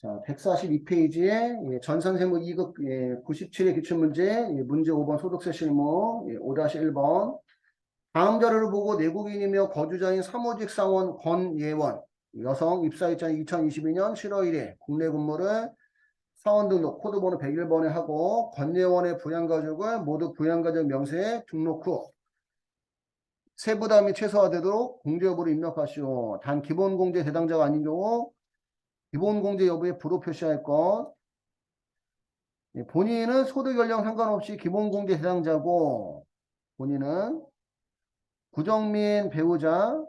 자, 142페이지에 전산세무 2급 97의 기출문제 문제 5번 소득세 실무 5-1번 다음 자료를 보고 내국인이며 거주자인 사무직 사원 권예원 여성 입사일자 2022년 7월 1일 국내 근무를 사원 등록 코드번호 101번에 하고 권예원의 부양가족을 모두 부양가족 명세에 등록 후 세부담이 최소화되도록 공제 여부를 입력하시오. 단 기본공제 대상자가 아닌 경우 기본공제 여부에 불호 표시할 것. 본인은 소득 연령 상관없이 기본공제 대상자고 본인은 구정민 배우자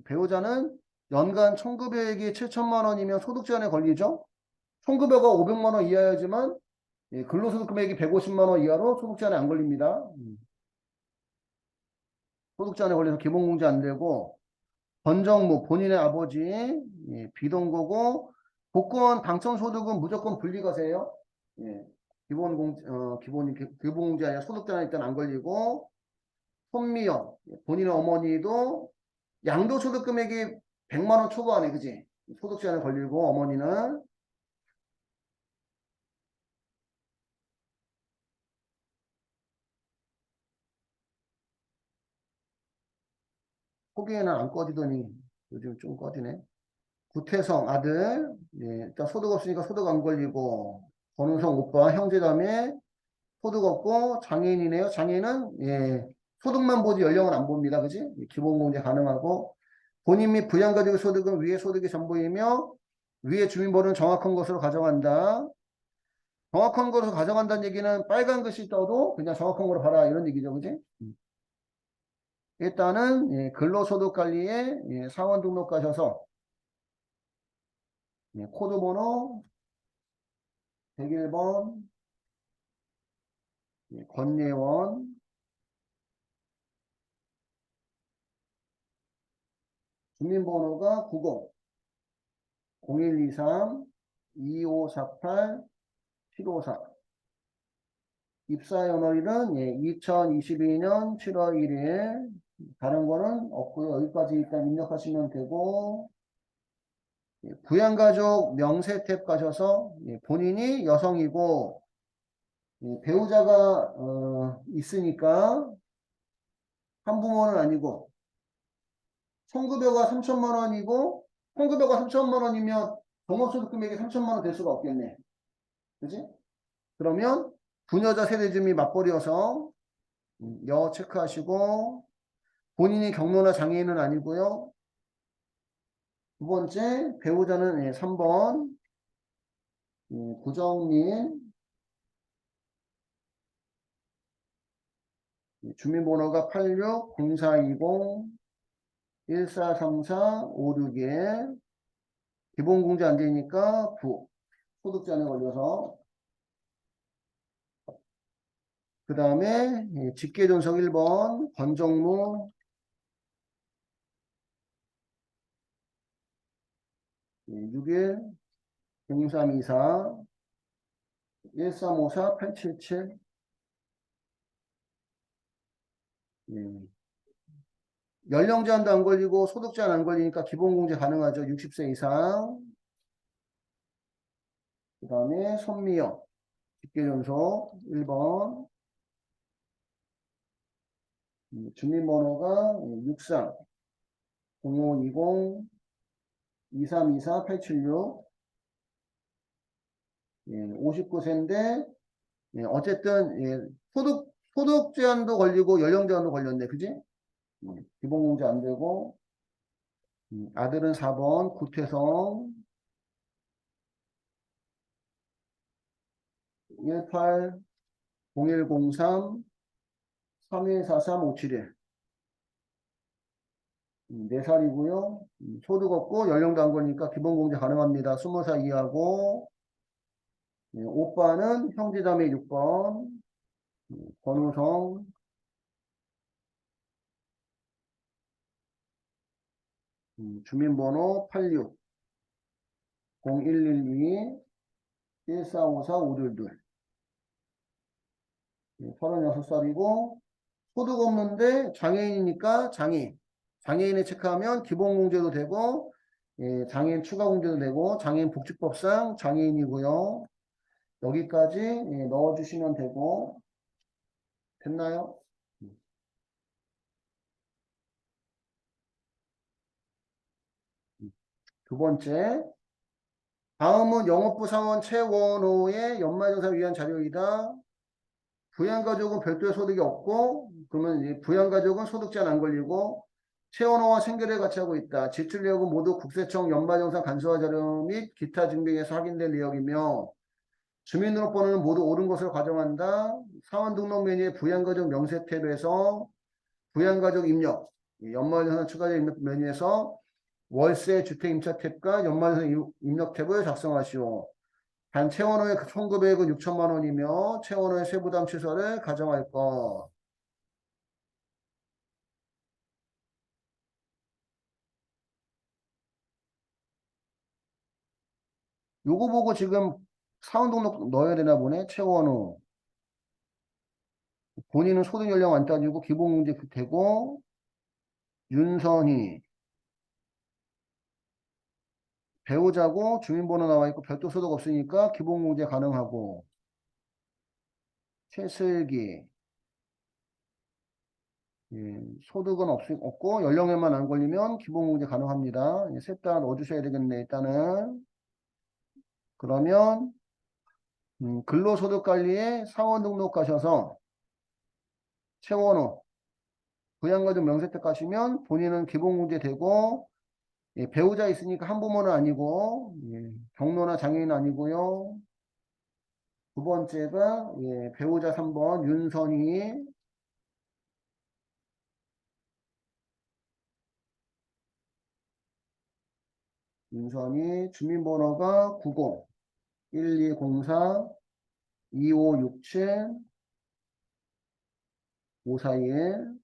배우자는 연간 청급여액이 7천만 원이면 소득 제한에 걸리죠. 청급여가 500만 원 이하여야지만 근로소득 금액이 150만 원 이하로 소득 제한에 안 걸립니다. 소득 제한에 걸려서 기본공제 안 되고 권정무 본인의 아버지 비동거고 복권 당첨 소득은 무조건 분리가세요. 기본공제 아니라 소득 제한에 일단 안 걸리고 손미영 본인의 어머니도 양도소득 금액이 100만 원 초과하네, 그지? 소득 제한에 걸리고 어머니는 초기에는 안 꺼지더니 요즘 좀 꺼지네. 구태성 아들 일단 소득 없으니까 소득 안 걸리고 권우성 오빠 형제자매 소득 없고 장애인이네요. 장애인은 소득만 보지 연령은 안 봅니다. 그지? 기본공제 가능하고 본인 및 부양가족의 소득은 위의 소득이 전부이며 위의 주민번호는 정확한 것으로 가정한다. 정확한 것으로 가정한다는 얘기는 빨간 글씨 떠도 그냥 정확한 거로 봐라 이런 얘기죠. 그지? 일단은 근로소득관리에 사원 등록하셔서 코드번호 101번 권예원 주민번호가 90 0123 2548 754 입사 연월일은 2022년 7월 1일 다른 거는 없고요. 여기까지 일단 입력하시면 되고 부양가족 명세 탭 가셔서 본인이 여성이고 배우자가 있으니까 한부모는 아니고 청급여가 3천만 원이고 청급여가 3천만 원이면 종합소득 금액이 3천만 원 될 수가 없겠네. 그지? 그러면 부녀자 세대주민 맞벌이여서 여 체크하시고 본인이 경로나 장애인은 아니고요. 두 번째 배우자는 3번 구정민 주민번호가 860420143456에 기본공제 안 되니까 9 소득제한에 걸려서 그 다음에 직계존속 1번 권정무 61 0324 1354 877 연령 제한도 안 걸리고 소득 제한 안 걸리니까 기본공제 가능하죠. 60세 이상. 그 다음에 손미영 직계존속 1번 주민번호가 63 0520 2324 876 59세인데 어쨌든 소득 제한도 걸리고 연령 제한도 걸렸네. 그지? 기본공제 안 되고 아들은 4번 구태성 18 0103 3143 571 4살이고요. 소득 없고 연령도 안 걸리니까 기본공제 가능합니다. 20살 이하고 오빠는 형제자매 6번 권우성 주민번호 86 0112 1454 522 36살이고 소득 없는데 장애인이니까 장애인에 체크하면 기본공제도 되고 예, 장애인 추가 공제도 되고 장애인 복지법상 장애인이고요. 여기까지 예, 넣어주시면 되고 됐나요? 두 번째, 다음은 영업부 사원 최원호의 연말정산을 위한 자료이다. 부양가족은 별도의 소득이 없고 그러면 이제 부양가족은 소득 제한 안 걸리고 최원호와 생계를 같이 하고 있다. 지출 내역은 모두 국세청 연말정산 간소화 자료 및 기타 증빙에서 확인된 내역이며 주민등록번호는 모두 옳은 것으로 가정한다. 사원 등록 메뉴의 부양가족 명세 탭에서 부양가족 입력, 연말정산 추가적 입력 메뉴에서 월세 주택 임차 탭과 연말정산 입력 탭을 작성하시오. 단 채원호의 총금액은 6천만 원이며 채원호의 세부담 취소를 가정할 것. 요거 보고 지금 사원 등록 넣어야 되나 보네. 채원호. 본인은 소득 연령 안 따지고 기본공제 되고 윤선희 배우자고 주민번호 나와 있고 별도 소득 없으니까 기본공제 가능하고 최슬기 예, 소득은 없고 연령에만 안 걸리면 기본공제 가능합니다. 셋 다 넣어주셔야 되겠네. 일단은 그러면 근로소득관리에 사원 등록하셔서 채원호 부양가족 명세택 가시면 본인은 기본공제 되고 예, 배우자 있으니까 한부모는 아니고 예, 경로나 장애인 아니고요. 두 번째가 예, 배우자 3번 윤선이 주민번호가 90 1204 2567 541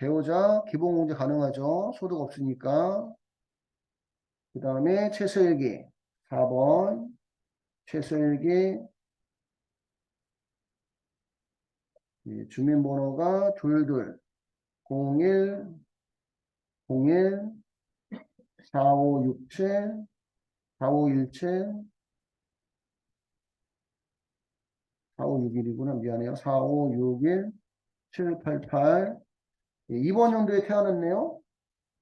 배우자 기본공제 가능하죠. 소득 없으니까. 그 다음에 최슬기 4번 최슬기 예, 주민번호가 22 01 01 4567 4517 4561이구나. 미안해요. 4561 788 예, 이번 연도에 태어났네요.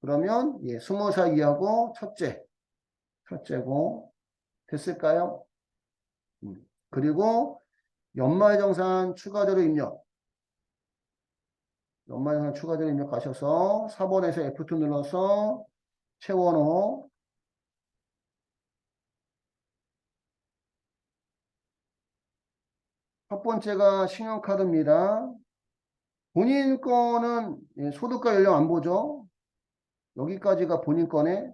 그러면 예, 20살 이하고 첫째고 됐을까요? 그리고 연말정산 추가자료 입력 연말정산 추가자료 입력하셔서 4번에서 F2 눌러서 채원호 첫 번째가 신용카드입니다. 본인 거는 예, 소득과 연령 안 보죠. 여기까지가 본인 거네.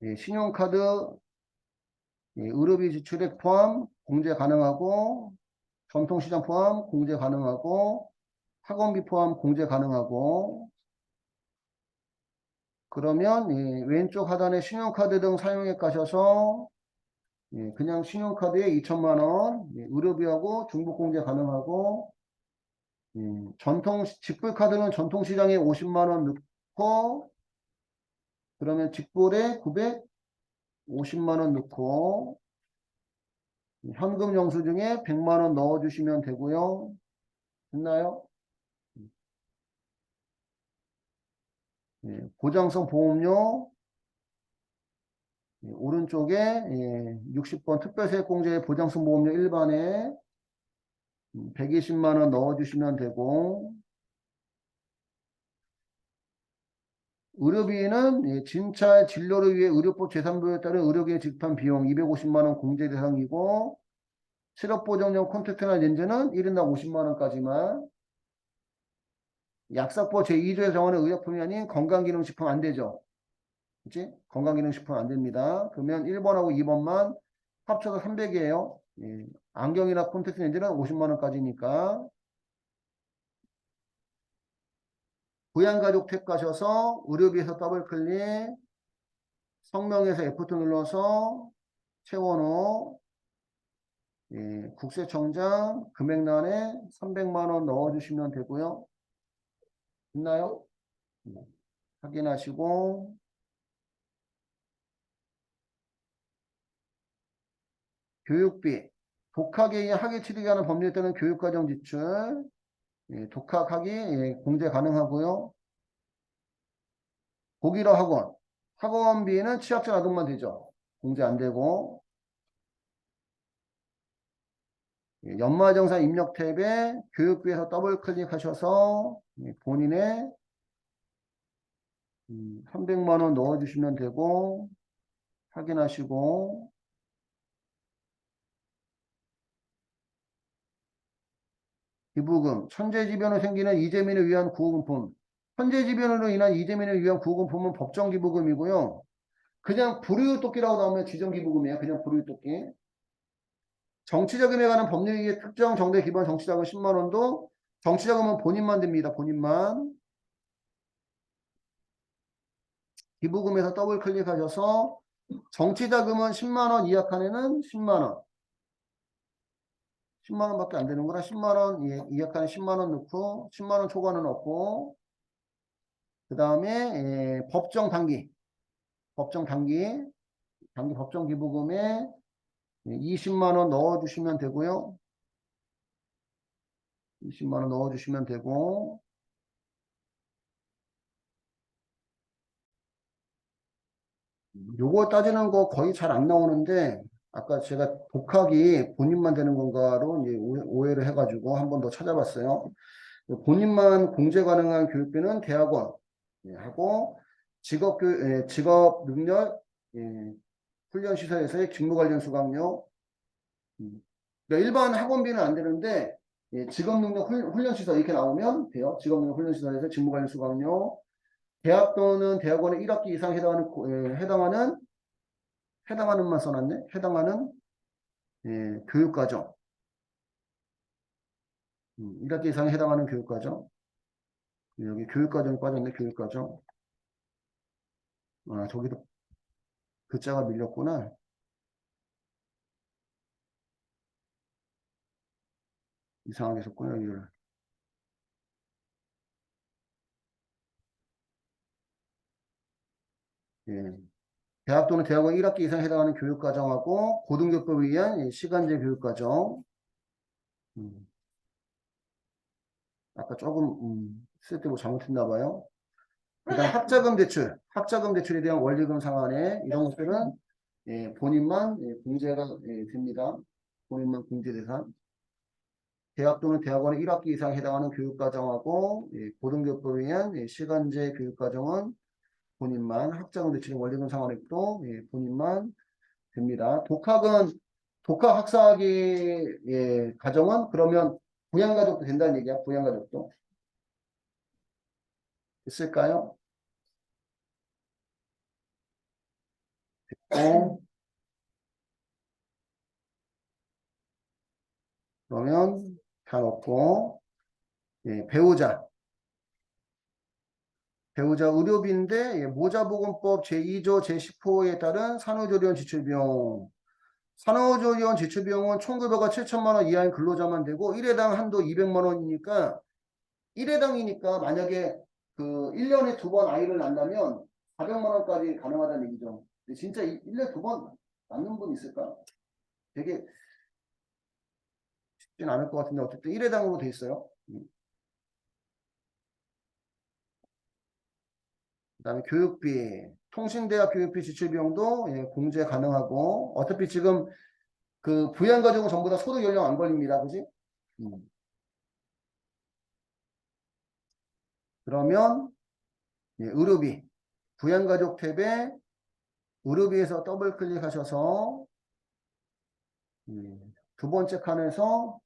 예, 신용카드 예, 의료비 지출액 포함 공제 가능하고 전통시장 포함 공제 가능하고 학원비 포함 공제 가능하고 그러면 예, 왼쪽 하단에 신용카드 등 사용액 가셔서 예, 그냥 신용카드에 2천만 원 예, 의료비하고 중복 공제 가능하고 직불카드는 전통시장에 50만 원 넣고 그러면 직불에 950만 원 넣고 현금 영수증에 100만 원 넣어주시면 되고요. 됐나요? 예, 보장성 보험료 예, 오른쪽에 예, 60번 특별세액공제 보장성 보험료 일반에 120만 원 넣어주시면 되고 의료비는 예, 진찰 진료를 위해 의료법 제3부에 따른 의료기에 지급한 비용 250만 원 공제 대상이고 실업보정용 콘택트나 렌즈는 1인당 50만 원까지만 약사법 제2조에 정하는 의약품이 아닌 건강기능식품 안 되죠. 그치? 건강기능식품 안 됩니다. 그러면 1번하고 2번만 합쳐서 300이에요. 예. 안경이나 콘택트 렌즈는 50만 원까지니까 부양가족 탭 가셔서 의료비에서 더블클릭 성명에서 F2 눌러서 채원호 예, 국세청장 금액란에 300만 원 넣어주시면 되고요. 있나요? 확인하시고 교육비 독학에 의해 학위 치르게 하는 법률에 따른 교육과정 지출 예, 독학학위 예, 공제 가능하고요. 고기러 학원 학원비는 취약자 아동만 되죠. 공제 안 되고 예, 연말정산 입력 탭에 교육비에서 더블 클릭하셔서 예, 본인의 300만 원 넣어주시면 되고 확인하시고 기부금 천재지변으로 생기는 이재민을 위한 구호금품 천재지변으로 인한 이재민을 위한 구호금품은 법정기부금이고요. 그냥 불우유토끼라고 나오면 지정기부금이에요. 그냥 불우유토끼. 정치자금에 관한 법률에 특정 정대 기반 정치자금 10만 원도 정치자금은 본인만 됩니다. 본인만. 기부금에서 더블 클릭하셔서 정치자금은 10만 원 이하 칸에는 10만 원. 10만 원밖에 안 되는구나. 10만 원 이하 칸에 10만 원 넣고 10만 원 초과는 없고 그 다음에 법정 단기. 법정 단기. 단기 법정 기부금에 20만 원 넣어주시면 되고요. 20만 원 넣어주시면 되고 요거 따지는 거 거의 잘 안 나오는데 아까 제가 독학이 본인만 되는 건가로 이제 오해를 해가지고 한 번 더 찾아봤어요. 본인만 공제 가능한 교육비는 대학원 하고 직업 능력 훈련 시설에서의 직무 관련 수강료 그러니까 일반 학원비는 안 되는데 직업 능력 훈련 시설 이렇게 나오면 돼요. 직업 능력 훈련 시설에서 직무 관련 수강료 대학 또는 대학원의 1학기 이상 해당하는만 써놨네. 해당하는 교육과정. 1학기 이상에 해당하는 교육과정. 여기 교육과정이 빠졌네. 교육과정. 아, 저기도 글자가 밀렸구나. 이상하게 썼구나. 여기를. 예. 대학 또는 대학원 1학기 이상 해당하는 교육과정하고 고등교법에 의한 시간제 교육과정. 아까 조금 쓸데고 잘못했나 봐요. 그다음 학자금 대출. 학자금 대출에 대한 원리금 상환에 이런 것들은 본인만 공제가 됩니다. 본인만 공제 대상. 대학 또는 대학원의 1학기 이상 해당하는 교육과정하고 고등교법에 의한 시간제 교육과정은 본인만 학자금 대출의 원리금 상환액도 본인만 됩니다. 독학 학사학위 과정은 그러면 부양가족도 된다는 얘기야. 부양가족도 있을까요? 그러면 다 넣고 배우자 의료비인데 모자보건법 제2조 제10호에 따른 산후조리원 지출비용 산후조리원 지출비용은 1,900원 7천만 원 이하인 근로자만 되고 1회당 한도 200만 원이니까 1회당이니까 만약에 그 1년에 2번 아이를 낳는다면 400만 원까지 가능하다는 얘기죠. 근데 진짜 1년에 2번 낳는 분 있을까? 되게 쉽진 않을 것 같은데 어쨌든 1회당으로 돼 있어요. 그다음에 교육비, 통신대학 교육비 지출 비용도 공제 가능하고 어차피 지금 그 부양가족은 전부 다 소득 연령 안 걸립니다, 그지? 그러면 의료비, 부양가족 탭에 의료비에서 더블 클릭하셔서 두 번째 칸에서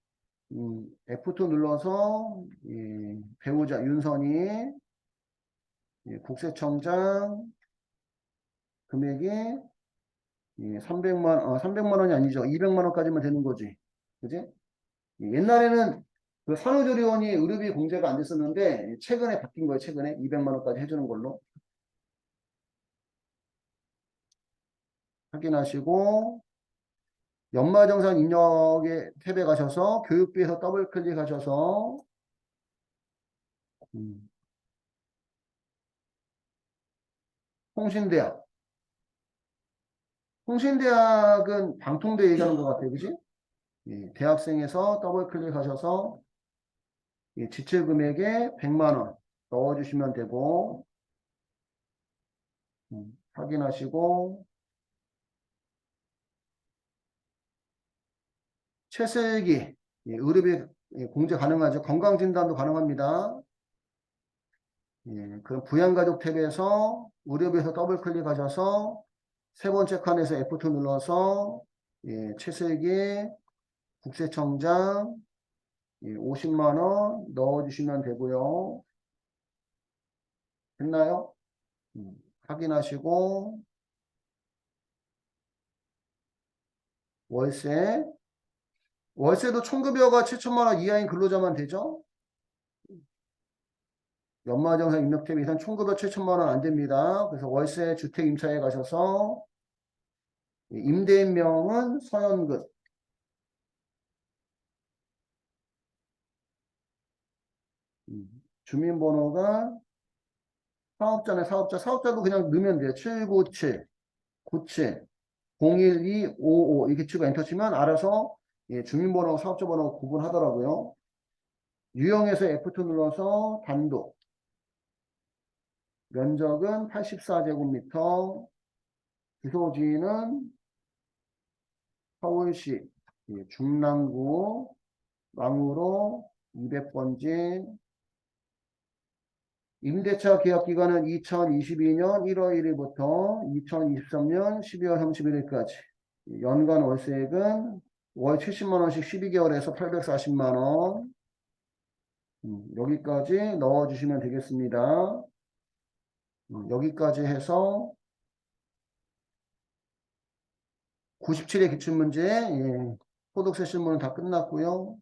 F2 눌러서 배우자 윤선이 국세청장 금액이 300만 원이 아니죠. 200만 원까지만 되는 거지. 그지? 옛날에는 그 산후조리원이 의료비 공제가 안 됐었는데 최근에 바뀐 거예요. 최근에 200만 원까지 해주는 걸로 확인하시고 연말정산 입력의 탭에 가셔서 교육비에서 더블 클릭하셔서 음, 통신대학. 통신대학은 방통대 얘기하는 것 같아요. 그지? 예, 대학생에서 더블 클릭하셔서 예, 지출 금액에 100만 원 넣어주시면 되고 확인하시고 최슬기 예, 의료비 예, 공제 가능하죠. 건강진단도 가능합니다. 예, 그 부양가족 탭에서 의료비에서 더블 클릭하셔서 세 번째 칸에서 F2 눌러서 예, 최슬기 국세청장 예, 50만 원 넣어주시면 되고요. 됐나요? 확인하시고 월세 월세도 총급여가 7천만 원 이하인 근로자만 되죠? 연말정산 입력팀 이상 총급여 7천만 원 안 됩니다. 그래서 월세 주택 임차에 가셔서 임대인명은 서현근 주민번호가 사업자네 사업자도 그냥 넣으면 돼요. 797 97 01255 이렇게 치고 엔터 치면 알아서 예, 주민번호 사업자 번호 구분하더라고요. 유형에서 F2 눌러서 단독 면적은 84제곱미터 주소지는 서울시 예, 중랑구 망우로 200번지 임대차 계약 기간은 2022년 1월 1일부터 2023년 12월 31일까지 연간 월세액은 월 70만 원씩 12개월에서 840만 원 여기까지 넣어주시면 되겠습니다. 여기까지 해서 97의 기출문제 예, 소득세 실무는 다 끝났고요.